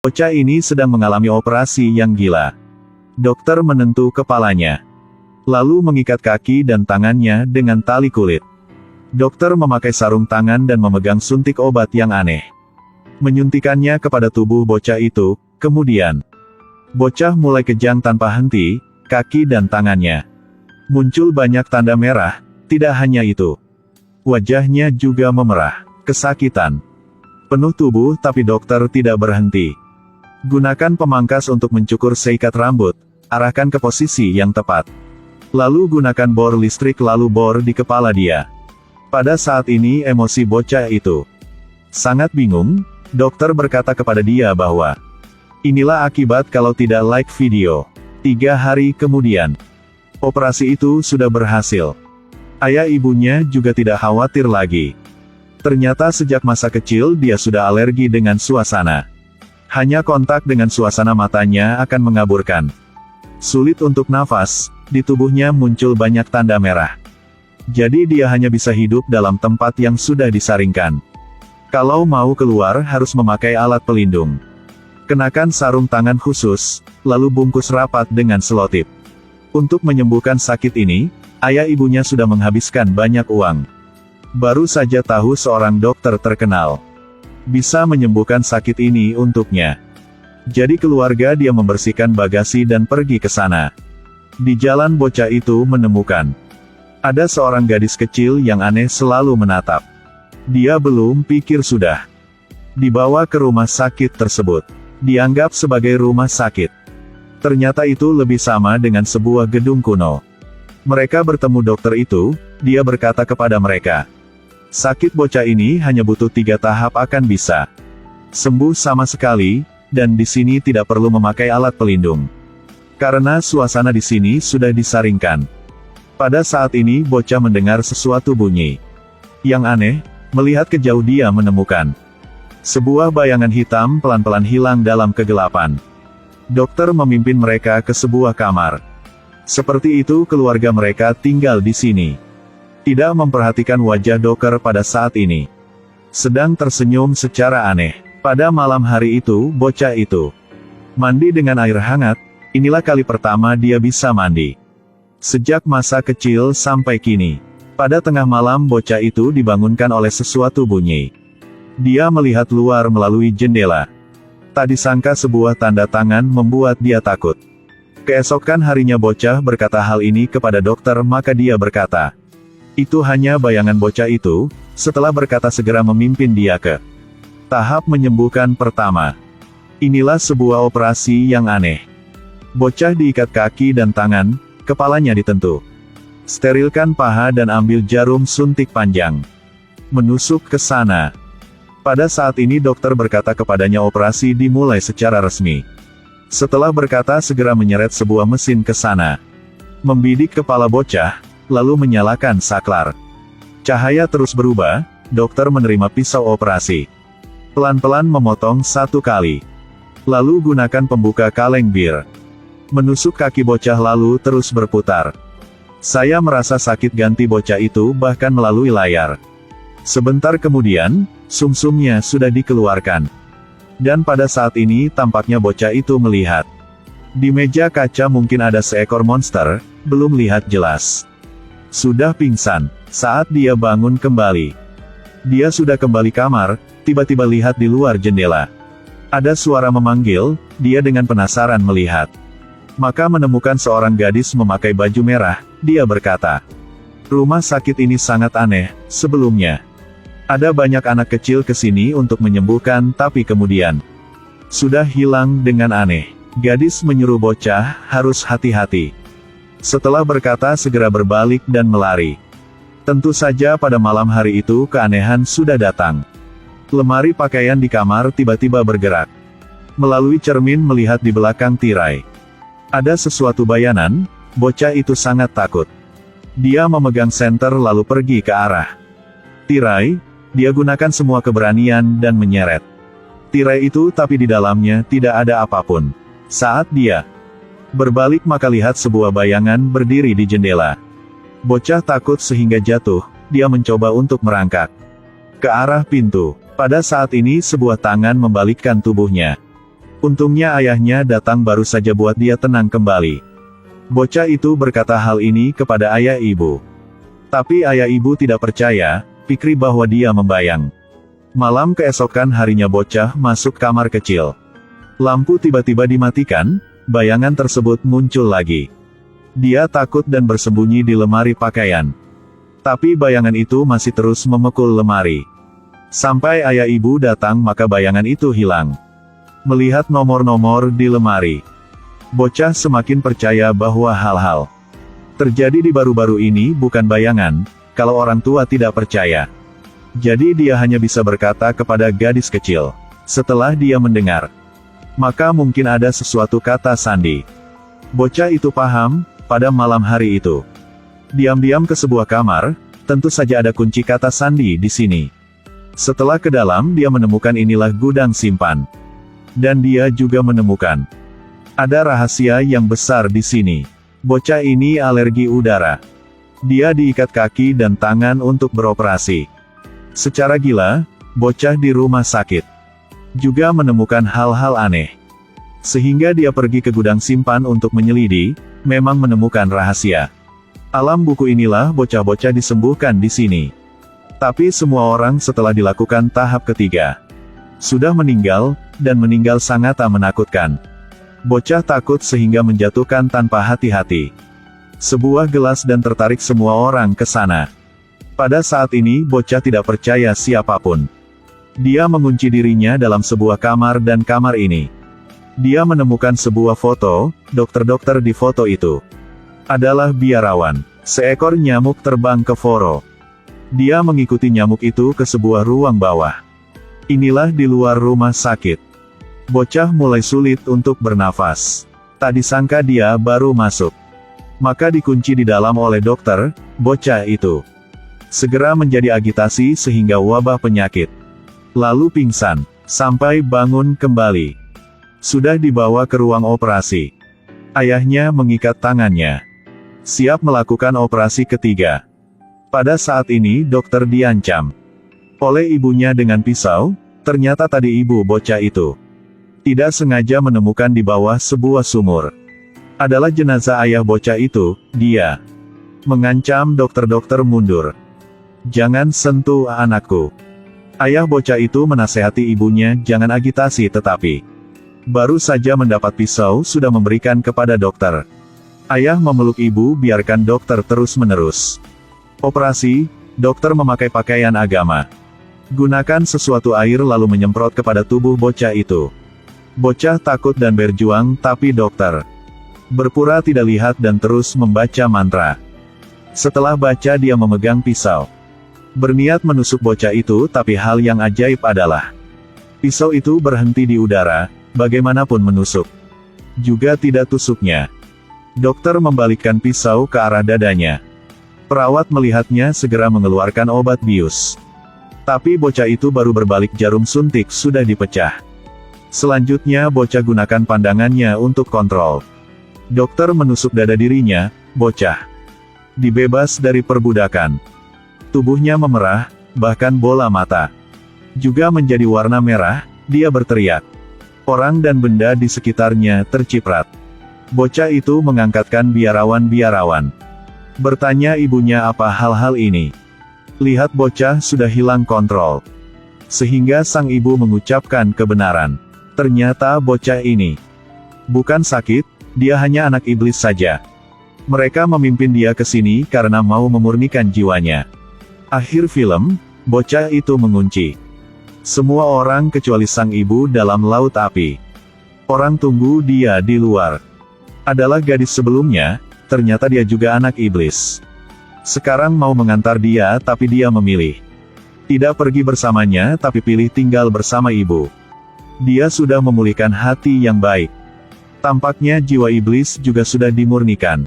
Bocah ini sedang mengalami operasi yang gila. Dokter menentu kepalanya, lalu mengikat kaki dan tangannya dengan tali kulit. Dokter memakai sarung tangan dan memegang suntik obat yang aneh. Menyuntikannya kepada tubuh bocah itu, kemudian bocah mulai kejang tanpa henti, kaki dan tangannya. Muncul banyak tanda merah, tidak hanya itu. Wajahnya juga memerah, kesakitan. Penuh tubuh tapi dokter tidak berhenti. Gunakan pemangkas untuk mencukur seikat rambut, arahkan ke posisi yang tepat. Lalu gunakan bor listrik lalu bor di kepala dia. Pada saat ini emosi bocah itu sangat bingung. Dokter berkata kepada dia bahwa inilah akibat kalau tidak like video. 3 hari kemudian, operasi itu sudah berhasil. Ayah ibunya juga tidak khawatir lagi. Ternyata sejak masa kecil dia sudah alergi dengan suasana. Hanya kontak dengan suasana matanya akan mengaburkan. Sulit untuk nafas, di tubuhnya muncul banyak tanda merah. Jadi dia hanya bisa hidup dalam tempat yang sudah disaringkan. Kalau mau keluar harus memakai alat pelindung. Kenakan sarung tangan khusus, lalu bungkus rapat dengan selotip. Untuk menyembuhkan sakit ini, ayah ibunya sudah menghabiskan banyak uang. Baru saja tahu seorang dokter terkenal bisa menyembuhkan sakit ini untuknya. Jadi keluarga dia membersihkan bagasi dan pergi ke sana. Di jalan bocah itu menemukan ada seorang gadis kecil yang aneh selalu menatap. Dia belum pikir sudah dibawa ke rumah sakit tersebut. Dianggap sebagai rumah sakit. Ternyata itu lebih sama dengan sebuah gedung kuno. Mereka bertemu dokter itu, dia berkata kepada mereka, sakit bocah ini hanya butuh 3 tahap akan bisa sembuh sama sekali, dan di sini tidak perlu memakai alat pelindung. Karena suasana di sini sudah disaringkan. Pada saat ini bocah mendengar sesuatu bunyi yang aneh. Melihat ke jauh dia menemukan sebuah bayangan hitam pelan-pelan hilang dalam kegelapan. Dokter memimpin mereka ke sebuah kamar. Seperti itu keluarga mereka tinggal di sini. Tidak memperhatikan wajah dokter pada saat ini. Sedang tersenyum secara aneh. Pada malam hari itu, bocah itu mandi dengan air hangat. Inilah kali pertama dia bisa mandi sejak masa kecil sampai kini. Pada tengah malam bocah itu dibangunkan oleh sesuatu bunyi. Dia melihat luar melalui jendela. Tak disangka sebuah tanda tangan membuat dia takut. Keesokan harinya bocah berkata hal ini kepada dokter, maka dia berkata, itu hanya bayangan bocah itu. Setelah berkata segera memimpin dia ke tahap menyembuhkan pertama. Inilah sebuah operasi yang aneh. Bocah diikat kaki dan tangan, kepalanya ditentu. Sterilkan paha dan ambil jarum suntik panjang. Menusuk ke sana. Pada saat ini dokter berkata kepadanya operasi dimulai secara resmi. Setelah berkata segera menyeret sebuah mesin ke sana. Membidik kepala bocah, lalu menyalakan saklar. Cahaya terus berubah, dokter menerima pisau operasi. Pelan-pelan memotong 1 kali. Lalu gunakan pembuka kaleng bir. Menusuk kaki bocah lalu terus berputar. Saya merasa sakit ganti bocah itu bahkan melalui layar. Sebentar kemudian, sumsumnya sudah dikeluarkan. Dan pada saat ini tampaknya bocah itu melihat. Di meja kaca mungkin ada seekor monster, belum lihat jelas. Sudah pingsan, saat dia bangun kembali. Dia sudah kembali kamar, tiba-tiba lihat di luar jendela. Ada suara memanggil, dia dengan penasaran melihat. Maka menemukan seorang gadis memakai baju merah, dia berkata, rumah sakit ini sangat aneh, sebelumnya ada banyak anak kecil ke sini untuk menyembuhkan tapi kemudian sudah hilang dengan aneh. Gadis menyuruh bocah, harus hati-hati. Setelah berkata segera berbalik dan melari. Tentu saja pada malam hari itu keanehan sudah datang. Lemari pakaian di kamar tiba-tiba bergerak. Melalui cermin melihat di belakang tirai. Ada sesuatu bayangan, bocah itu sangat takut. Dia memegang senter lalu pergi ke arah tirai, dia gunakan semua keberanian dan menyeret tirai itu tapi di dalamnya tidak ada apapun. Saat dia berbalik maka lihat sebuah bayangan berdiri di jendela. Bocah takut sehingga jatuh, dia mencoba untuk merangkak ke arah pintu. Pada saat ini sebuah tangan membalikkan tubuhnya. Untungnya ayahnya datang baru saja buat dia tenang kembali. Bocah itu berkata hal ini kepada ayah ibu. Tapi ayah ibu tidak percaya, pikir bahwa dia membayang. Malam keesokan harinya bocah masuk kamar kecil. Lampu tiba-tiba dimatikan, bayangan tersebut muncul lagi. Dia takut dan bersembunyi di lemari pakaian. Tapi bayangan itu masih terus memukul lemari. Sampai ayah ibu datang maka bayangan itu hilang. Melihat nomor-nomor di lemari, bocah semakin percaya bahwa hal-hal terjadi di baru-baru ini bukan bayangan, kalau orang tua tidak percaya. Jadi dia hanya bisa berkata kepada gadis kecil. Setelah dia mendengar, maka mungkin ada sesuatu kata sandi. Bocah itu paham, pada malam hari itu. Diam-diam ke sebuah kamar, tentu saja ada kunci kata sandi di sini. Setelah ke dalam dia menemukan inilah gudang simpan. Dan dia juga menemukan ada rahasia yang besar di sini. Bocah ini alergi udara. Dia diikat kaki dan tangan untuk beroperasi. Secara gila, bocah di rumah sakit juga menemukan hal-hal aneh. Sehingga dia pergi ke gudang simpan untuk menyelidiki, memang menemukan rahasia. Alam buku inilah bocah-bocah disembuhkan di sini. Tapi semua orang setelah dilakukan tahap ketiga sudah meninggal, dan meninggal sangat menakutkan. Bocah takut sehingga menjatuhkan tanpa hati-hati sebuah gelas dan tertarik semua orang ke sana. Pada saat ini bocah tidak percaya siapapun. Dia mengunci dirinya dalam sebuah kamar dan kamar ini dia menemukan sebuah foto. Dokter-dokter di foto itu adalah biarawan. Seekor nyamuk terbang ke foro. Dia mengikuti nyamuk itu ke sebuah ruang bawah. Inilah di luar rumah sakit. Bocah mulai sulit untuk bernafas. Tak disangka dia baru masuk, maka dikunci di dalam oleh dokter. Bocah itu segera menjadi agitasi sehingga wabah penyakit. Lalu pingsan, sampai bangun kembali. Sudah dibawa ke ruang operasi. Ayahnya mengikat tangannya, siap melakukan operasi ketiga. Pada saat ini dokter diancam oleh ibunya dengan pisau. Ternyata tadi ibu bocah itu tidak sengaja menemukan di bawah sebuah sumur adalah jenazah ayah bocah itu. Dia mengancam dokter-dokter mundur. Jangan sentuh anakku. Ayah bocah itu menasehati ibunya jangan agitasi, tetapi baru saja mendapat pisau sudah memberikan kepada dokter. Ayah memeluk ibu biarkan dokter terus-menerus operasi. Dokter memakai pakaian agama. Gunakan sesuatu air lalu menyemprot kepada tubuh bocah itu. Bocah takut dan berjuang, tapi dokter berpura tidak lihat dan terus membaca mantra. Setelah baca dia memegang pisau, berniat menusuk bocah itu, tapi hal yang ajaib adalah pisau itu berhenti di udara, bagaimanapun menusuk juga tidak tusuknya. Dokter membalikkan pisau ke arah dadanya. Perawat melihatnya segera mengeluarkan obat bius. Tapi bocah itu baru berbalik jarum suntik sudah dipecah. Selanjutnya bocah gunakan pandangannya untuk kontrol. Dokter menusuk dada dirinya, bocah dibebas dari perbudakan. Tubuhnya memerah, bahkan bola mata juga menjadi warna merah. Dia berteriak. Orang dan benda di sekitarnya terciprat. Bocah itu mengangkatkan biarawan-biarawan. Bertanya ibunya apa hal-hal ini. Lihat bocah sudah hilang kontrol. Sehingga sang ibu mengucapkan kebenaran. Ternyata bocah ini bukan sakit, dia hanya anak iblis saja. Mereka memimpin dia ke sini karena mau memurnikan jiwanya. Akhir film, bocah itu mengunci semua orang kecuali sang ibu dalam laut api. Orang tunggu dia di luar adalah gadis sebelumnya, ternyata dia juga anak iblis. Sekarang mau mengantar dia tapi dia memilih tidak pergi bersamanya tapi pilih tinggal bersama ibu. Dia sudah memulihkan hati yang baik. Tampaknya jiwa iblis juga sudah dimurnikan.